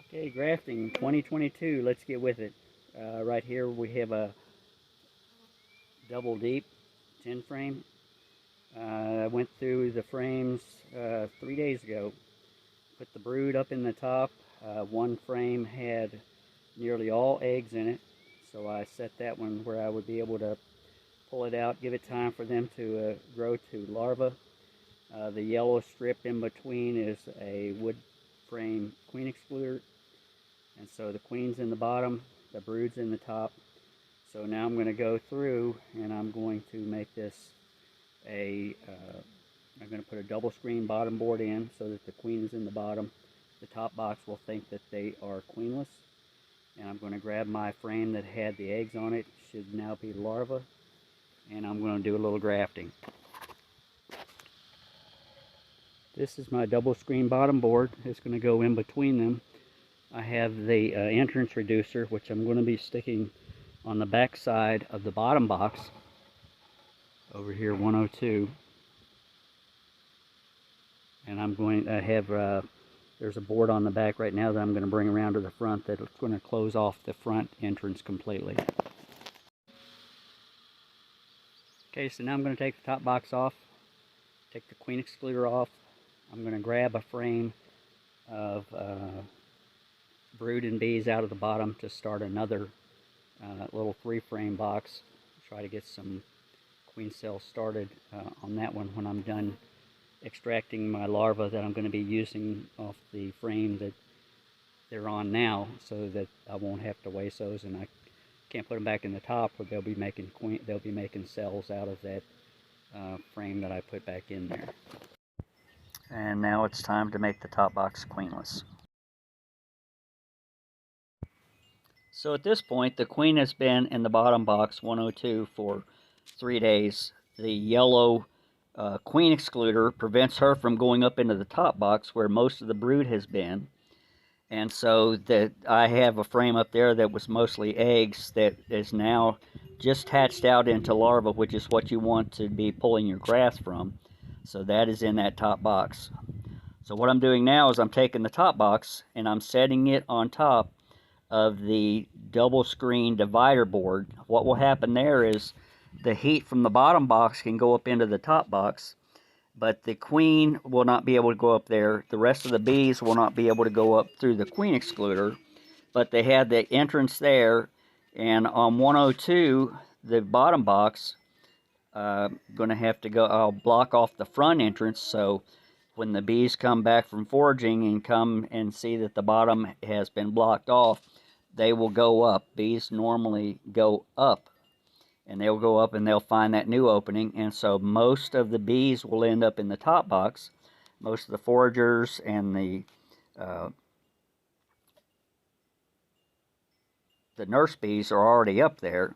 Okay, grafting 2022, let's get with it. Right here we have a double deep 10 frame. I went through the frames 3 days ago. Put the brood up in the top. One frame had nearly all eggs in it, so I set that one where I would be able to pull it out, give it time for them to grow to larvae. The yellow strip in between is a wood frame queen excluder. And so the queen's in the bottom, the brood's in the top. So now I'm going to go through and I'm going to make this I'm going to put a double screen bottom board in so that the queen is in the bottom. The top box will think that they are queenless. And I'm going to grab my frame that had the eggs on it, should now be larvae, and I'm going to do a little grafting. This is my double screen bottom board. It's going to go in between them. I have the entrance reducer, which I'm going to be sticking on the back side of the bottom box over here, 102. And I'm going to have there's a board on the back right now that I'm going to bring around to the front that's going to close off the front entrance completely. Okay, so now I'm going to take the top box off, take the queen excluder off. I'm going to grab a frame of brood and bees out of the bottom to start another little 3-frame box. Try to get some queen cells started on that one when I'm done extracting my larvae that I'm going to be using off the frame that they're on now, so that I won't have to waste those, and I can't put them back in the top, or they'll be making cells out of that frame that I put back in there. And now it's time to make the top box queenless. So at this point, the queen has been in the bottom box 102 for 3 days. The yellow queen excluder prevents her from going up into the top box where most of the brood has been. And so that I have a frame up there that was mostly eggs that is now just hatched out into larvae, which is what you want to be pulling your graft from. So that is in that top box. So what I'm doing now is I'm taking the top box and I'm setting it on top of the double screen divider board. What will happen there is the heat from the bottom box can go up into the top box, but the queen will not be able to go up there. The rest of the bees will not be able to go up through the queen excluder, but they had the entrance there. And on 102, the bottom box, going to have to go, I'll block off the front entrance, so when the bees come back from foraging and come and see that the bottom has been blocked off, they will go up. Bees normally go up, and they'll go up and they'll find that new opening, and so most of the bees will end up in the top box. Most of the foragers and the nurse bees are already up there,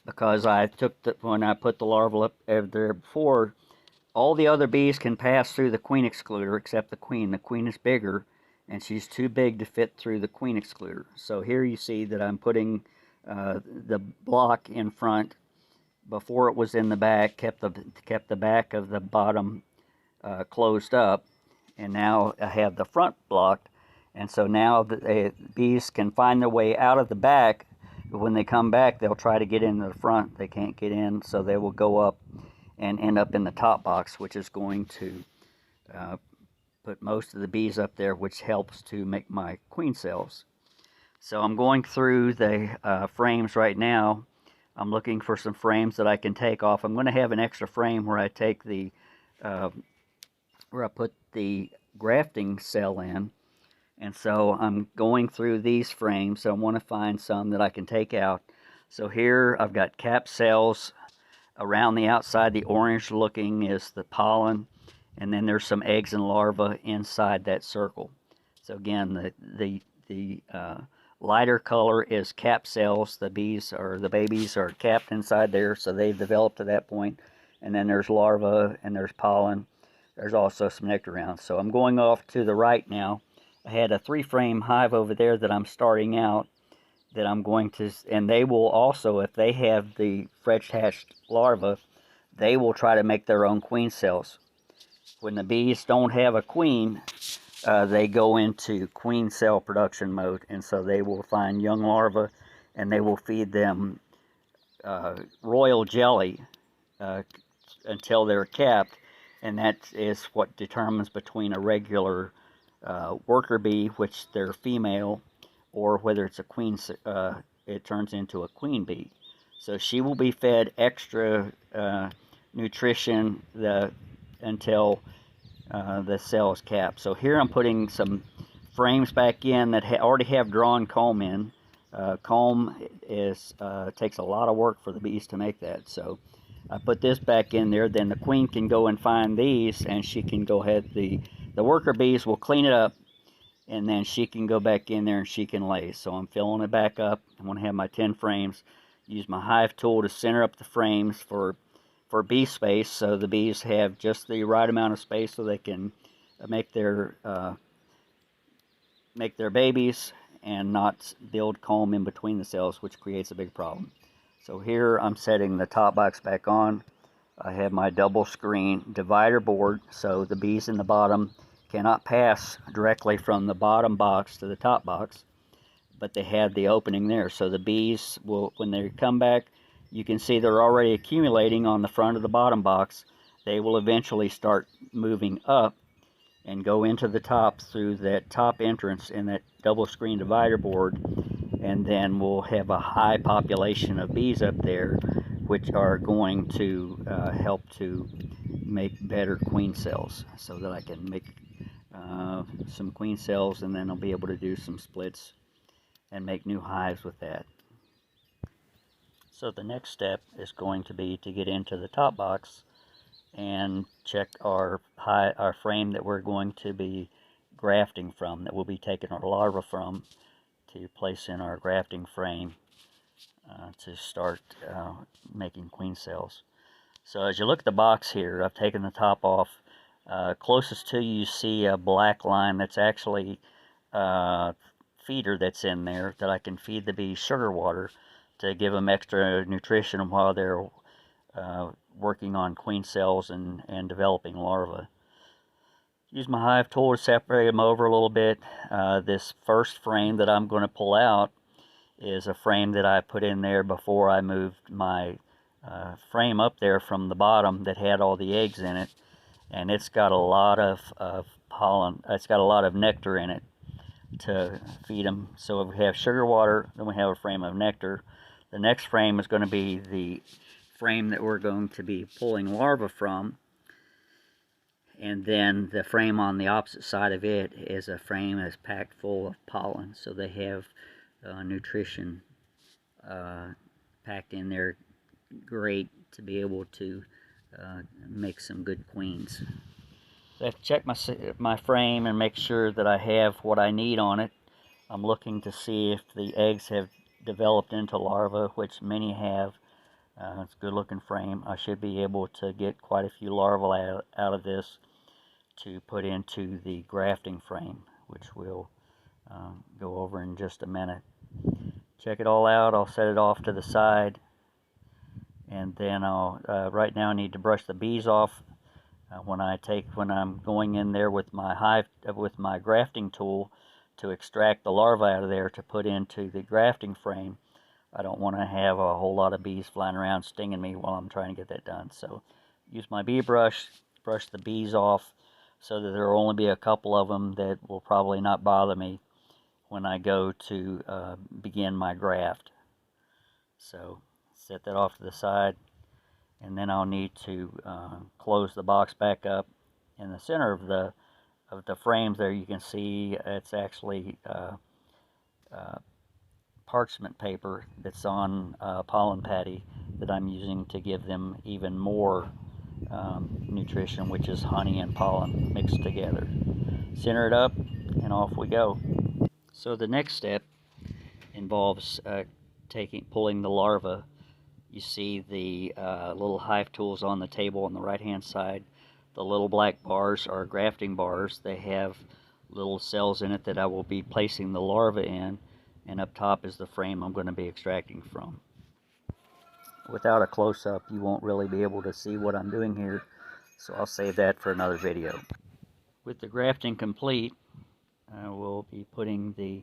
because I took when I put the larval up there before, all the other bees can pass through the queen excluder except the queen. The queen is bigger, and she's too big to fit through the queen excluder. So here you see that I'm putting the block in front. Before it was in the back, kept the back of the bottom closed up, and now I have the front blocked. And so now the bees can find their way out of the back, but when they come back, they'll try to get into the front. They can't get in, so they will go up and end up in the top box, which is going to put most of the bees up there, which helps to make my queen cells. So I'm going through the frames right now. I'm looking for some frames that I can take off. I'm going to have an extra frame where I take the where I put the grafting cell in, and so I'm going through these frames. So I want to find some that I can take out. So here I've got cap cells. Around the outside, the orange looking is the pollen, and then there's some eggs and larvae inside that circle. So again, the lighter color is cap cells. The bees or the babies are capped inside there, so they've developed to that point. And then there's larvae and there's pollen. There's also some nectar around. So I'm going off to the right now. I had a 3-frame hive over there that I'm starting out, that I'm going to, and they will also, if they have the fresh hatched larvae, they will try to make their own queen cells. When the bees don't have a queen, they go into queen cell production mode, and so they will find young larvae, and they will feed them royal jelly until they're capped, and that is what determines between a regular worker bee, which they're female, or whether it's a queen, it turns into a queen bee. So she will be fed extra nutrition until the cell is capped. So here I'm putting some frames back in that already have drawn comb in. Comb takes a lot of work for the bees to make that. So I put this back in there. Then the queen can go and find these, and she can go ahead. The worker bees will clean it up, and then she can go back in there and she can lay. So I'm filling it back up. I'm going to have my 10 frames. Use my hive tool to center up the frames for bee space, so the bees have just the right amount of space so they can make their babies and not build comb in between the cells, which creates a big problem. So here I'm setting the top box back on. I have my double screen divider board, so the bees in the bottom cannot pass directly from the bottom box to the top box, but they have the opening there. So the bees will, when they come back, you can see they're already accumulating on the front of the bottom box. They will eventually start moving up and go into the top through that top entrance in that double screen divider board, and then we'll have a high population of bees up there, which are going to help to make better queen cells, so that I can make some queen cells, and then I'll be able to do some splits and make new hives with that. So the next step is going to be to get into the top box and check our frame that we're going to be grafting from, that we'll be taking our larvae from, to place in our grafting frame to start making queen cells. So as you look at the box here, I've taken the top off. Closest to you see a black line that's actually feeder that's in there that I can feed the bees sugar water to give them extra nutrition while they're working on queen cells and developing larvae. Use my hive tool to separate them over a little bit. This first frame that I'm going to pull out is a frame that I put in there before I moved my frame up there from the bottom that had all the eggs in it, and it's got a lot of pollen. It's got a lot of nectar in it to feed them. So if we have sugar water, then we have a frame of nectar. The next frame is going to be the frame that we're going to be pulling larvae from, and then the frame on the opposite side of it is a frame that's packed full of pollen, so they have nutrition packed in there great to be able to make some good queens. So I have to check my frame and make sure that I have what I need on it. I'm looking to see if the eggs have developed into larvae, which many have. It's a good looking frame. I should be able to get quite a few larvae out of this to put into the grafting frame, which we'll go over in just a minute. Check it all out. I'll set it off to the side, and then I'll right now I need to brush the bees off. When I'm going in there with my grafting tool to extract the larvae out of there to put into the grafting frame, I don't want to have a whole lot of bees flying around stinging me while I'm trying to get that done. So use my bee brush, brush the bees off so that there will only be a couple of them that will probably not bother me when I go to begin my graft. So set that off to the side, and then I'll need to close the box back up. In the center of the frames there, you can see it's actually parchment paper that's on pollen patty that I'm using to give them even more nutrition, which is honey and pollen mixed together. Center it up, and off we go. So the next step involves pulling the larva. You see the little hive tools on the table on the right hand side. The little black bars are grafting bars. They have little cells in it that I will be placing the larva in, and up top is the frame I'm going to be extracting from. Without a close-up, you won't really be able to see what I'm doing here, so I'll save that for another video. With the grafting complete, I will be putting the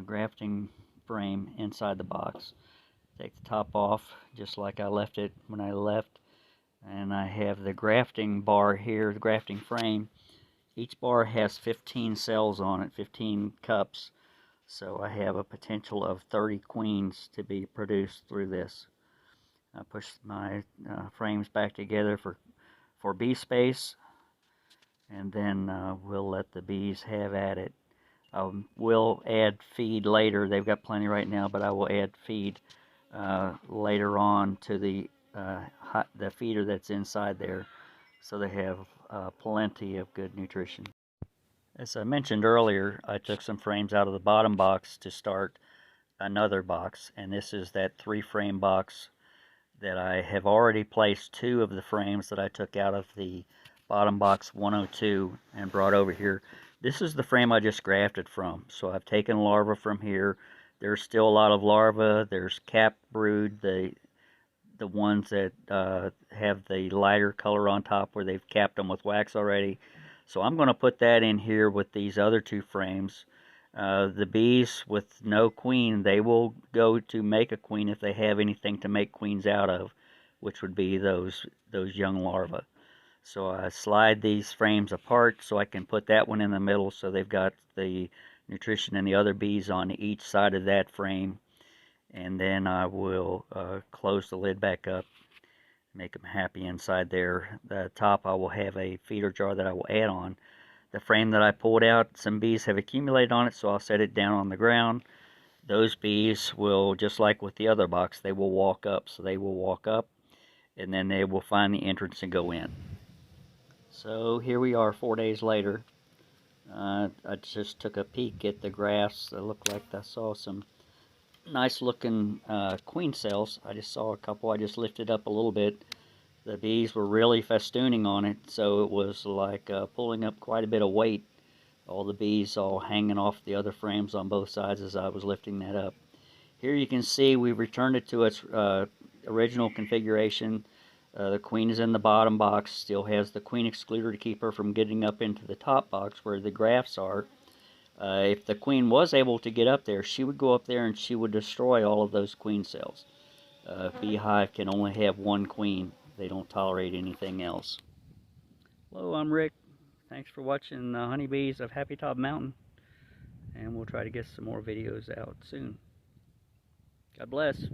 grafting frame inside the box. Take the top off just like I left it when I left, and I have the grafting bar here, the grafting frame. Each bar has 15 cells on it, 15 cups, so I have a potential of 30 queens to be produced through this. I push my frames back together for bee space, and then we'll let the bees have at it. We'll add feed later. They've got plenty right now, but I will add feed later on to the feeder that's inside there, so they have plenty of good nutrition. As I mentioned earlier, I took some frames out of the bottom box to start another box, and this is that 3-frame box that I have already placed 2 of the frames that I took out of the bottom box 102 and brought over here. This is the frame I just grafted from, so I've taken larvae from here. There's still a lot of larvae. There's cap brood, the ones that have the lighter color on top where they've capped them with wax already. So I'm going to put that in here with these other 2 frames. The bees with no queen, they will go to make a queen if they have anything to make queens out of, which would be those young larvae. So I slide these frames apart so I can put that one in the middle, so they've got the nutrition and the other bees on each side of that frame. And then I will close the lid back up, make them happy inside there. The top, I will have a feeder jar that I will add on. The frame that I pulled out, some bees have accumulated on it, so I'll set it down on the ground. Those bees will, just like with the other box, they will walk up. So they will walk up, and then they will find the entrance and go in. So here we are 4 days later. I just took a peek at the grass. It looked like I saw some nice looking queen cells. I just saw a couple. I just lifted up a little bit. The bees were really festooning on it, so it was like pulling up quite a bit of weight. All the bees all hanging off the other frames on both sides as I was lifting that up. Here you can see we returned it to its original configuration. The queen is in the bottom box, still has the queen excluder to keep her from getting up into the top box where the grafts are. If the queen was able to get up there, she would go up there and she would destroy all of those queen cells. A beehive can only have 1 queen. They don't tolerate anything else. Hello, I'm Rick. Thanks for watching the honeybees of Happy Top Mountain. And we'll try to get some more videos out soon. God bless.